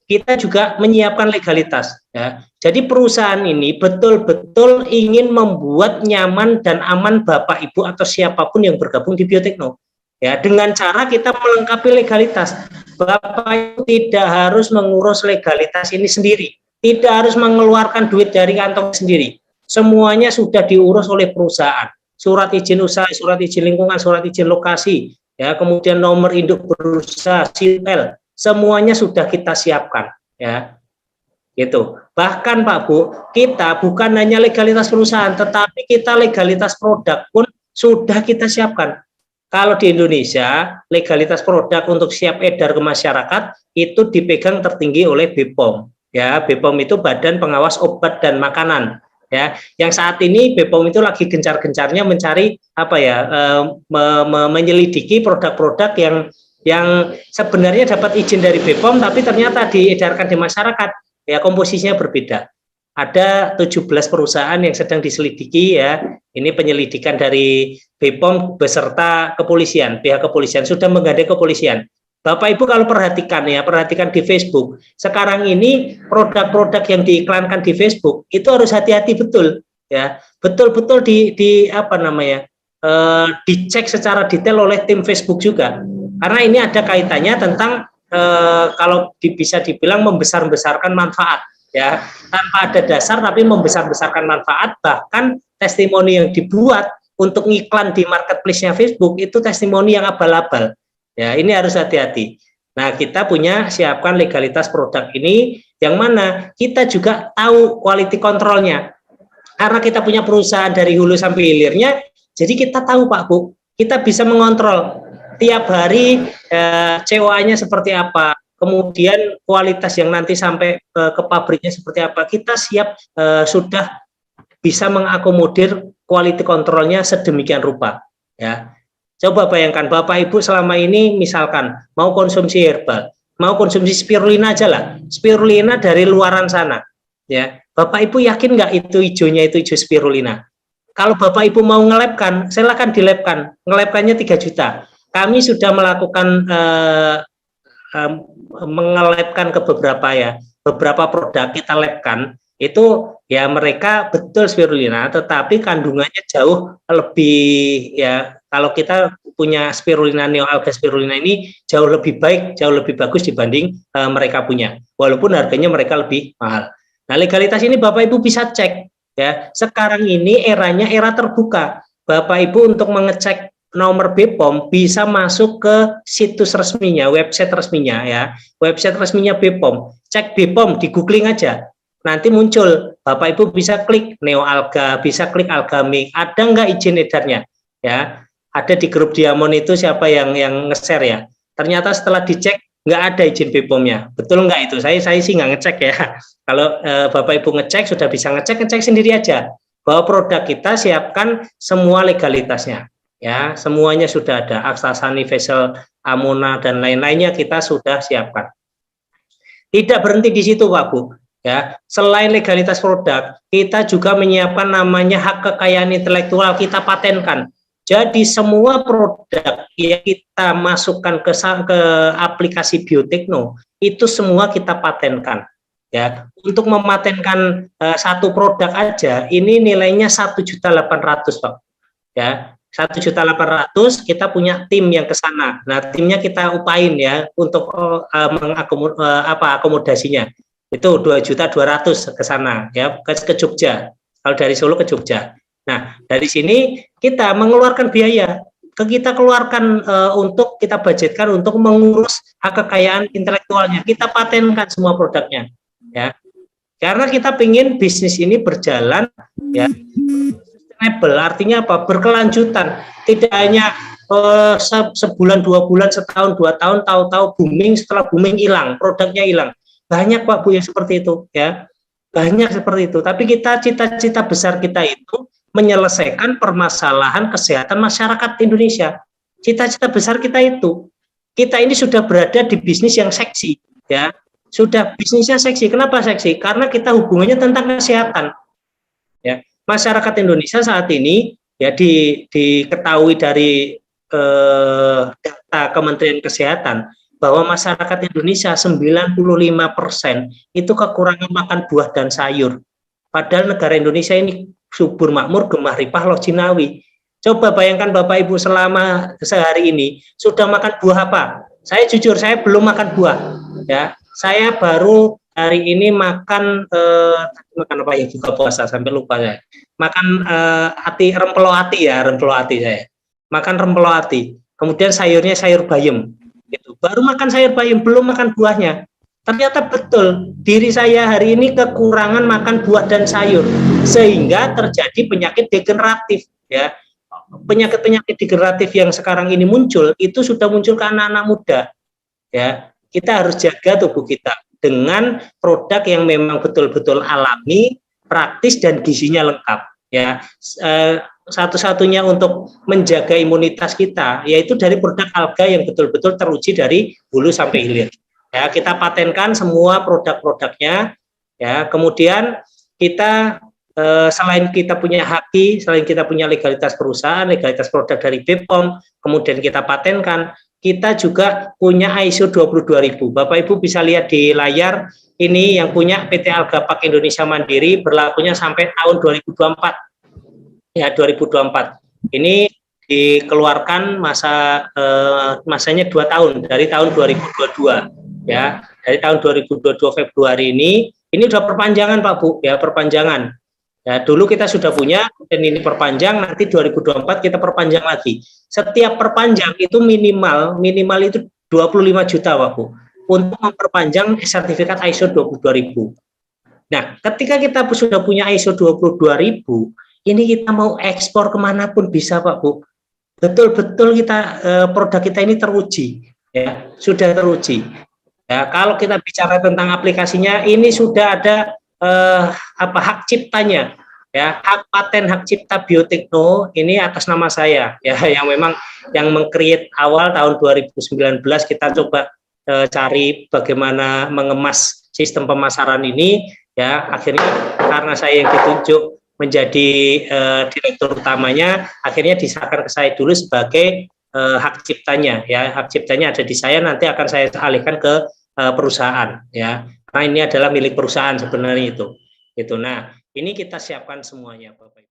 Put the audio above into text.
kita juga menyiapkan legalitas. Ya. Jadi perusahaan ini betul-betul ingin membuat nyaman dan aman Bapak Ibu atau siapapun yang bergabung di Biotekno. Ya, dengan cara kita melengkapi legalitas. Bapak Ibu tidak harus mengurus legalitas ini sendiri, tidak harus mengeluarkan duit dari kantong sendiri. Semuanya sudah diurus oleh perusahaan. Surat izin usaha, surat izin lingkungan, surat izin lokasi, ya, kemudian nomor induk berusaha, SIL, semuanya sudah kita siapkan, ya, gitu. Bahkan Pak Bu, kita bukan hanya legalitas perusahaan, tetapi kita legalitas produk pun sudah kita siapkan. Kalau di Indonesia, legalitas produk untuk siap edar ke masyarakat itu dipegang tertinggi oleh BPOM. Ya, BPOM itu Badan Pengawas Obat dan Makanan. Ya, yang saat ini BPOM itu lagi gencar-gencarnya mencari apa ya, menyelidiki produk-produk yang sebenarnya dapat izin dari BPOM tapi ternyata diedarkan di masyarakat, ya komposisinya berbeda. Ada 17 perusahaan yang sedang diselidiki, ya. Ini penyelidikan dari BPOM beserta kepolisian, pihak kepolisian sudah menggandeng kepolisian. Bapak Ibu kalau perhatikan ya, perhatikan di Facebook. Sekarang ini produk-produk yang diiklankan di Facebook itu harus hati-hati betul, ya. Betul-betul di apa namanya? Dicek secara detail oleh tim Facebook juga. Karena ini ada kaitannya tentang kalau bisa dibilang membesar-besarkan manfaat, ya, tanpa ada dasar tapi membesar-besarkan manfaat. Bahkan testimoni yang dibuat untuk iklan di marketplace-nya Facebook itu testimoni yang abal-abal, ya. Ini harus hati-hati. Nah, kita punya siapkan legalitas produk ini, yang mana kita juga tahu quality control-nya. Karena kita punya perusahaan dari hulu sampai hilirnya, jadi kita tahu Pak Bu, kita bisa mengontrol tiap hari COA-nya seperti apa, kemudian kualitas yang nanti sampai ke pabriknya seperti apa. Kita siap sudah bisa mengakomodir quality control-nya sedemikian rupa, ya. Coba bayangkan Bapak Ibu selama ini misalkan mau konsumsi herbal, mau konsumsi spirulina aja lah, spirulina dari luaran sana, ya. Bapak Ibu yakin nggak itu hijaunya itu hijau spirulina? Kalau Bapak Ibu mau ngelabkan, silakan dilabkan, ngelabkannya 3 juta. Kami sudah melakukan mengelabkan ke beberapa produk kita labkan, itu ya mereka betul spirulina, tetapi kandungannya jauh lebih, ya, kalau kita punya spirulina, neoalga spirulina ini jauh lebih baik, jauh lebih bagus dibanding mereka punya, walaupun harganya mereka lebih mahal. Nah, legalitas ini Bapak Ibu bisa cek, ya. Sekarang ini eranya era terbuka. Bapak Ibu untuk mengecek nomor BPOM bisa masuk ke situs resminya, website resminya, ya. Website resminya BPOM. Cek BPOM di googling aja. Nanti muncul, Bapak Ibu bisa klik neoalga, bisa klik algami, ada nggak izin edarnya, ya. Ada di grup Diamond itu siapa yang nge-share, ya. Ternyata setelah dicek nggak ada izin BPOM-nya. Betul nggak itu? Saya sih nggak ngecek, ya. Kalau Bapak Ibu ngecek sudah bisa ngecek sendiri aja bahwa produk kita siapkan semua legalitasnya. Ya, semuanya sudah ada, Aksasani, Vesel, Amona dan lain-lainnya kita sudah siapkan. Tidak berhenti di situ Pak Bu, ya. Selain legalitas produk, kita juga menyiapkan namanya hak kekayaan intelektual, kita patenkan. Jadi semua produk yang kita masukkan ke aplikasi Biotekno itu semua kita patenkan. Ya, untuk mematenkan satu produk aja ini nilainya 1.800.000 Pak. Ya. 1.800.000 kita punya tim yang ke sana. Nah, timnya kita upain ya untuk akomodasinya. Itu 2.200.000 ke sana ya, ke Jogja. Kalau dari Solo ke Jogja. Nah, dari sini kita mengeluarkan biaya. Kita keluarkan untuk kita budgetkan untuk mengurus hak kekayaan intelektualnya. Kita patenkan semua produknya ya. Karena kita ingin bisnis ini berjalan ya, artinya apa? Berkelanjutan, tidak hanya sebulan, 2 bulan, setahun, 2 tahun, tahu-tahu booming, setelah booming hilang, produknya hilang. Banyak Pak Bu yang seperti itu, ya, banyak seperti itu. Tapi kita cita-cita besar kita itu menyelesaikan permasalahan kesehatan masyarakat Indonesia. Cita-cita besar kita itu, kita ini sudah berada di bisnis yang seksi, ya, sudah bisnisnya seksi. Kenapa seksi? Karena kita hubungannya tentang kesehatan, ya. Masyarakat Indonesia saat ini ya diketahui dari data Kementerian Kesehatan bahwa masyarakat Indonesia 95% itu kekurangan makan buah dan sayur. Padahal negara Indonesia ini subur makmur, gemah ripah, loh jinawi. Coba bayangkan Bapak Ibu selama sehari ini sudah makan buah apa? Saya jujur, saya belum makan buah. Ya, saya baru hari ini makan makan apa ya, buka puasa sampai lupa saya. Makan rempelo ati saya. Makan rempelo ati. Kemudian sayurnya sayur bayam. Gitu. Baru makan sayur bayam, belum makan buahnya. Ternyata betul, diri saya hari ini kekurangan makan buah dan sayur, sehingga terjadi penyakit degeneratif. Ya, penyakit-penyakit degeneratif yang sekarang ini muncul, itu sudah muncul ke anak-anak muda. Ya, kita harus jaga tubuh kita dengan produk yang memang betul-betul alami, praktis dan gizinya lengkap. Ya, satu-satunya untuk menjaga imunitas kita yaitu dari produk alga yang betul-betul teruji dari hulu sampai hilir. Ya, kita patenkan semua produk-produknya. Ya, kemudian kita selain kita punya haki, selain kita punya legalitas perusahaan, legalitas produk dari BPOM, kemudian kita patenkan, kita juga punya ISO 22000. Bapak Ibu bisa lihat di layar ini yang punya PT Alga Pak Indonesia Mandiri, berlakunya sampai tahun 2024. Ya, 2024. Ini dikeluarkan masanya 2 tahun, dari tahun 2022. Ya, dari tahun 2022 Februari ini sudah perpanjangan Pak Bu, ya, perpanjangan. Ya, dulu kita sudah punya, dan ini perpanjang, nanti 2024 kita perpanjang lagi. Setiap perpanjang itu minimal itu 25 juta Pak Bu, untuk memperpanjang sertifikat ISO 22000. Nah, ketika kita sudah punya ISO 22000, ini kita mau ekspor kemanapun bisa Pak Bu. Betul-betul kita produk kita ini teruji, ya, sudah teruji. Ya, kalau kita bicara tentang aplikasinya, ini sudah ada hak ciptanya, ya, hak paten hak cipta Biotekno ini atas nama saya, ya, yang memang yang meng-create awal tahun 2019 kita coba cari bagaimana mengemas sistem pemasaran ini, ya, akhirnya karena saya yang ditunjuk menjadi direktur utamanya, akhirnya diserahkan ke saya dulu sebagai hak ciptanya, ya, hak ciptanya ada di saya, nanti akan saya alihkan ke perusahaan, ya. Nah, ini adalah milik perusahaan sebenarnya itu. Nah, ini kita siapkan semuanya, Bapak Ibu.